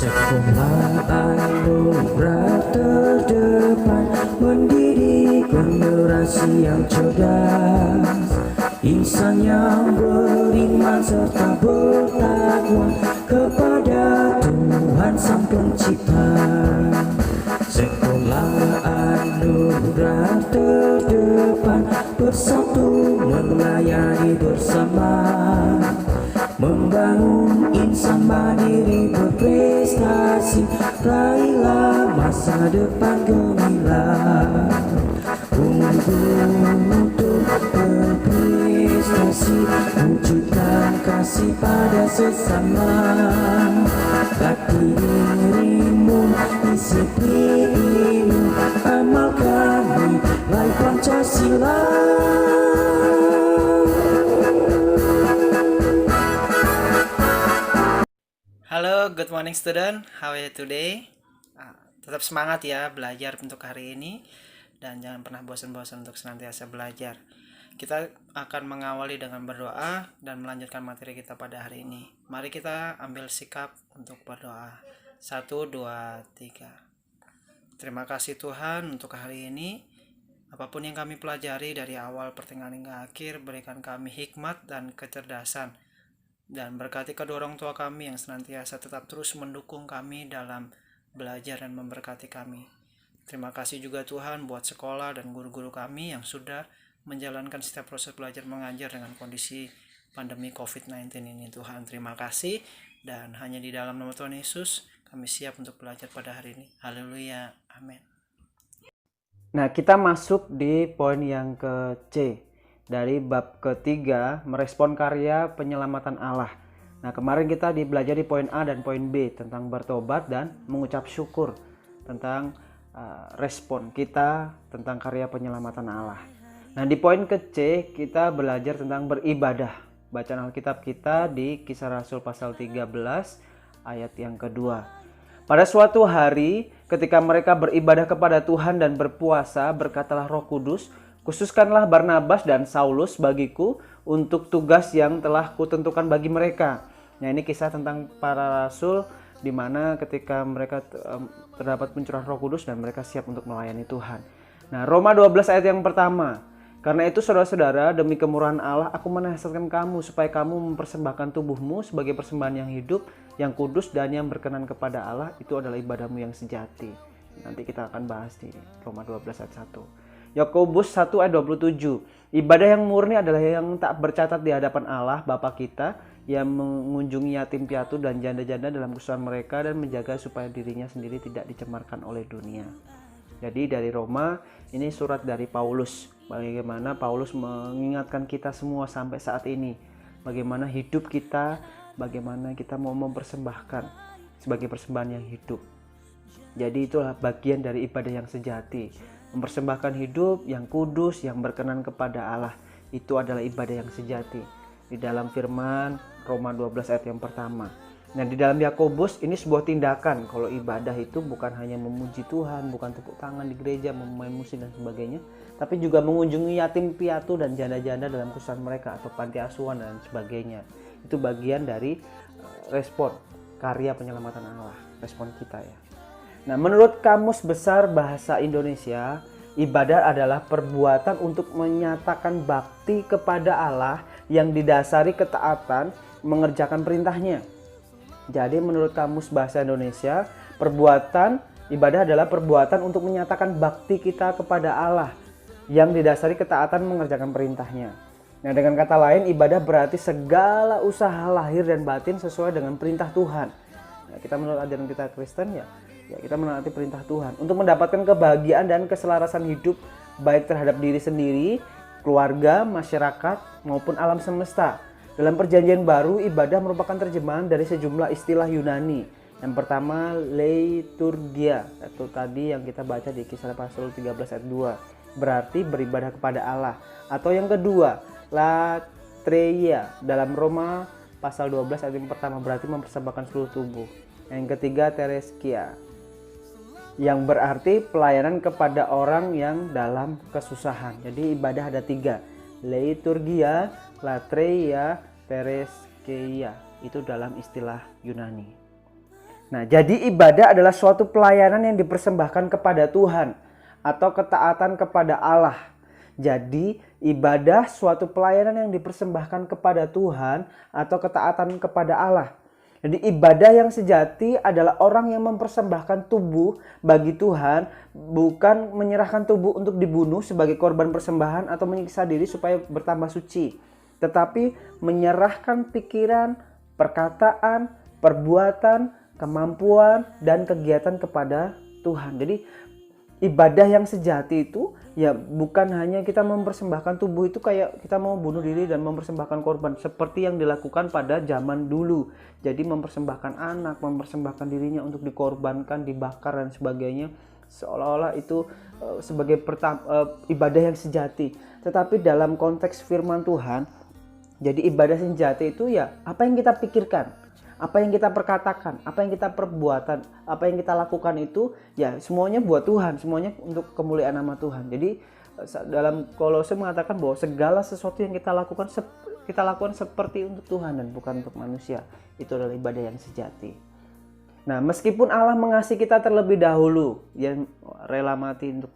Sekolah anugerah terdepan mendidik generasi yang cerdas, insan yang beriman serta bertakwa kepada Tuhan Sang Pencipta. Sekolah anugerah terdepan bersatu melayani bersama, membangun insan mandiri berprestasi, raihlah masa depan gemilang. Untuk berprestasi, wujudkan kasih pada sesama, latih dirimu, disiplin amalkan nilai Pancasila. Halo, good morning student. How are you today? Tetap semangat ya belajar untuk hari ini, dan jangan pernah bosan-bosan untuk senantiasa belajar. Kita akan mengawali dengan berdoa dan melanjutkan materi kita pada hari ini. Mari kita ambil sikap untuk berdoa. 1, 2, 3. Terima kasih Tuhan untuk hari ini. Apapun yang kami pelajari dari awal pertengahan hingga akhir, berikan kami hikmat dan kecerdasan. Dan berkati kedua orang tua kami yang senantiasa tetap terus mendukung kami dalam belajar dan memberkati kami. Terima kasih juga Tuhan buat sekolah dan guru-guru kami yang sudah menjalankan setiap proses belajar mengajar dengan kondisi pandemi COVID-19 ini. Tuhan, terima kasih, dan hanya di dalam nama Tuhan Yesus kami siap untuk belajar pada hari ini. Haleluya, amin. Nah, kita masuk di poin yang ke C dari bab ketiga, merespon karya penyelamatan Allah. Nah, kemarin kita belajar di poin A dan poin B tentang bertobat dan mengucap syukur, tentang respon kita tentang karya penyelamatan Allah. Nah, di poin ke C kita belajar tentang beribadah. Bacaan Alkitab kita di Kisah Rasul pasal 13 ayat yang kedua. Pada suatu hari ketika mereka beribadah kepada Tuhan dan berpuasa, berkatalah Roh Kudus, "Khususkanlah Barnabas dan Saulus bagiku untuk tugas yang telah kutentukan bagi mereka." Nah, ini kisah tentang para rasul di mana ketika mereka terdapat pencurahan Roh Kudus dan mereka siap untuk melayani Tuhan. Nah, Roma 12 ayat yang pertama. "Karena itu saudara-saudara, demi kemurahan Allah aku menasihatkan kamu supaya kamu mempersembahkan tubuhmu sebagai persembahan yang hidup, yang kudus dan yang berkenan kepada Allah, itu adalah ibadahmu yang sejati." Nanti kita akan bahas di Roma 12 ayat 1. Yakobus 1 ayat 27. "Ibadah yang murni adalah yang tak bercatat di hadapan Allah Bapa kita, yang mengunjungi yatim piatu dan janda-janda dalam kesusahan mereka dan menjaga supaya dirinya sendiri tidak dicemarkan oleh dunia." Jadi dari Roma, ini surat dari Paulus. Bagaimana Paulus mengingatkan kita semua sampai saat ini, bagaimana hidup kita, bagaimana kita mau mempersembahkan sebagai persembahan yang hidup. Jadi itulah bagian dari ibadah yang sejati. Mempersembahkan hidup yang kudus, yang berkenan kepada Allah. Itu adalah ibadah yang sejati. Di dalam firman Roma 12 ayat yang pertama. Nah, di dalam Yakobus ini sebuah tindakan. Kalau ibadah itu bukan hanya memuji Tuhan, bukan tepuk tangan di gereja, memain musik dan sebagainya, tapi juga mengunjungi yatim piatu dan janda-janda dalam kesusahan mereka atau panti asuhan dan sebagainya. Itu bagian dari respon karya penyelamatan Allah, respon kita ya. Nah, menurut Kamus Besar Bahasa Indonesia, ibadah adalah perbuatan untuk menyatakan bakti kepada Allah yang didasari ketaatan mengerjakan perintahnya. Jadi menurut Kamus Bahasa Indonesia, perbuatan ibadah adalah perbuatan untuk menyatakan bakti kita kepada Allah yang didasari ketaatan mengerjakan perintahnya. Nah, dengan kata lain, ibadah berarti segala usaha lahir dan batin sesuai dengan perintah Tuhan. Nah, kita menurut ajaran kita Kristen ya kita menaati perintah Tuhan untuk mendapatkan kebahagiaan dan keselarasan hidup baik terhadap diri sendiri, keluarga, masyarakat maupun alam semesta. Dalam Perjanjian Baru, ibadah merupakan terjemahan dari sejumlah istilah Yunani. Yang pertama, liturgia, itu tadi yang kita baca di Kisah Rasul 13 ayat 2, berarti beribadah kepada Allah. Atau yang kedua, latreia, dalam Roma pasal 12 ayat yang pertama, berarti mempersembahkan seluruh tubuh. Yang ketiga, tereskia, yang berarti pelayanan kepada orang yang dalam kesusahan. Jadi ibadah ada 3, liturgia, latreia, tereskeia. Itu dalam istilah Yunani. Nah, jadi ibadah adalah suatu pelayanan yang dipersembahkan kepada Tuhan atau ketaatan kepada Allah. Jadi, ibadah suatu pelayanan yang dipersembahkan kepada Tuhan atau ketaatan kepada Allah. Jadi ibadah yang sejati adalah orang yang mempersembahkan tubuh bagi Tuhan, bukan menyerahkan tubuh untuk dibunuh sebagai korban persembahan atau menyiksa diri supaya bertambah suci, tetapi menyerahkan pikiran, perkataan, perbuatan, kemampuan, dan kegiatan kepada Tuhan. Jadi ibadah yang sejati itu ya bukan hanya kita mempersembahkan tubuh itu kayak kita mau bunuh diri dan mempersembahkan korban seperti yang dilakukan pada zaman dulu. Jadi mempersembahkan anak, mempersembahkan dirinya untuk dikorbankan, dibakar dan sebagainya, seolah-olah itu sebagai ibadah yang sejati. Tetapi dalam konteks firman Tuhan, jadi ibadah sejati itu ya apa yang kita pikirkan, apa yang kita perkatakan, apa yang kita perbuatan, apa yang kita lakukan itu ya semuanya buat Tuhan, semuanya untuk kemuliaan nama Tuhan. Jadi dalam Kolose mengatakan bahwa segala sesuatu yang kita lakukan seperti untuk Tuhan dan bukan untuk manusia. Itu adalah ibadah yang sejati. Nah, meskipun Allah mengasihi kita terlebih dahulu, yang rela mati untuk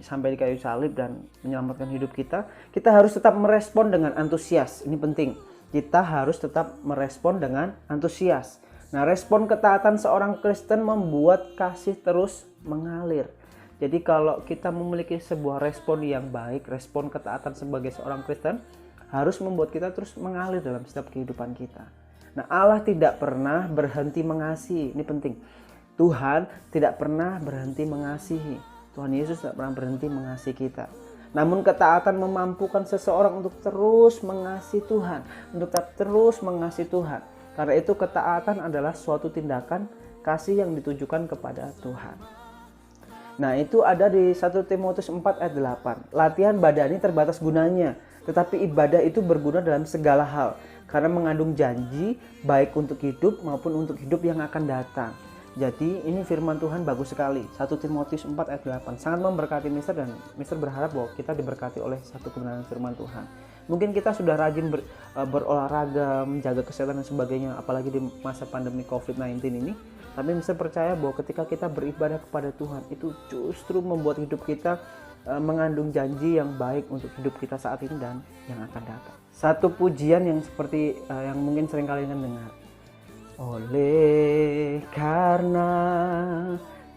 sampai di kayu salib dan menyelamatkan hidup kita, kita harus tetap merespon dengan antusias. Ini penting. Kita harus tetap merespon dengan antusias. Nah, respon ketaatan seorang Kristen membuat kasih terus mengalir. Jadi kalau kita memiliki sebuah respon yang baik, respon ketaatan sebagai seorang Kristen harus membuat kita terus mengalir dalam setiap kehidupan kita. Nah, Allah tidak pernah berhenti mengasihi. Ini penting. Tuhan tidak pernah berhenti mengasihi. Tuhan Yesus tidak pernah berhenti mengasihi kita. Namun ketaatan memampukan seseorang untuk terus mengasihi Tuhan, untuk terus mengasihi Tuhan. Karena itu ketaatan adalah suatu tindakan kasih yang ditujukan kepada Tuhan. Nah, itu ada di 1 Timotius 4 ayat 8. Latihan badani terbatas gunanya, tetapi ibadah itu berguna dalam segala hal, karena mengandung janji baik untuk hidup maupun untuk hidup yang akan datang. Jadi ini firman Tuhan bagus sekali. 1 Timotius 4 ayat 8 sangat memberkati Mister, dan Mister berharap bahwa kita diberkati oleh satu kebenaran firman Tuhan. Mungkin kita sudah rajin berolahraga, menjaga kesehatan dan sebagainya, apalagi di masa pandemi COVID-19 ini. Tapi Mister percaya bahwa ketika kita beribadah kepada Tuhan, itu justru membuat hidup kita mengandung janji yang baik untuk hidup kita saat ini dan yang akan datang. Satu pujian yang seperti yang mungkin sering kalian dengar. Oleh karena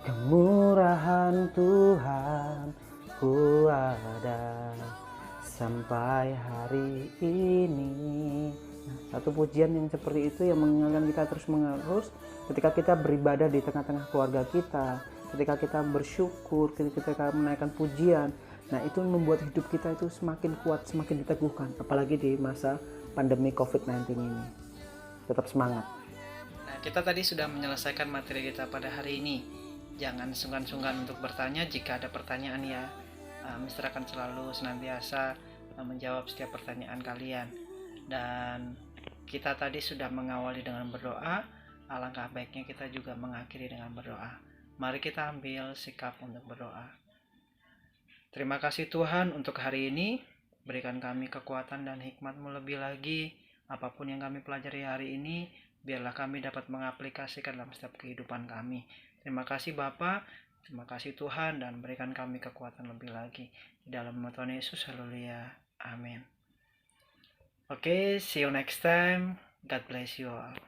kemurahan Tuhan ku ada sampai hari ini. Nah, satu pujian yang seperti itu yang mengingatkan kita terus menerus ketika kita beribadah di tengah-tengah keluarga kita, ketika kita bersyukur, ketika kita menaikkan pujian. Nah, itu membuat hidup kita itu semakin kuat, semakin diteguhkan, apalagi di masa pandemi COVID-19 ini. Tetap semangat. Kita tadi sudah menyelesaikan materi kita pada hari ini. Jangan sungkan-sungkan untuk bertanya jika ada pertanyaan ya. Mister akan selalu senantiasa menjawab setiap pertanyaan kalian. Dan kita tadi sudah mengawali dengan berdoa. Alangkah baiknya kita juga mengakhiri dengan berdoa. Mari kita ambil sikap untuk berdoa. Terima kasih Tuhan untuk hari ini. Berikan kami kekuatan dan hikmat-Mu lebih lagi. Apapun yang kami pelajari hari ini, biarlah kami dapat mengaplikasikan dalam setiap kehidupan kami. Terima kasih Bapa, terima kasih Tuhan, dan berikan kami kekuatan lebih lagi. Di dalam nama Tuhan Yesus, haleluya. Amin. Oke, see you next time. God bless you all.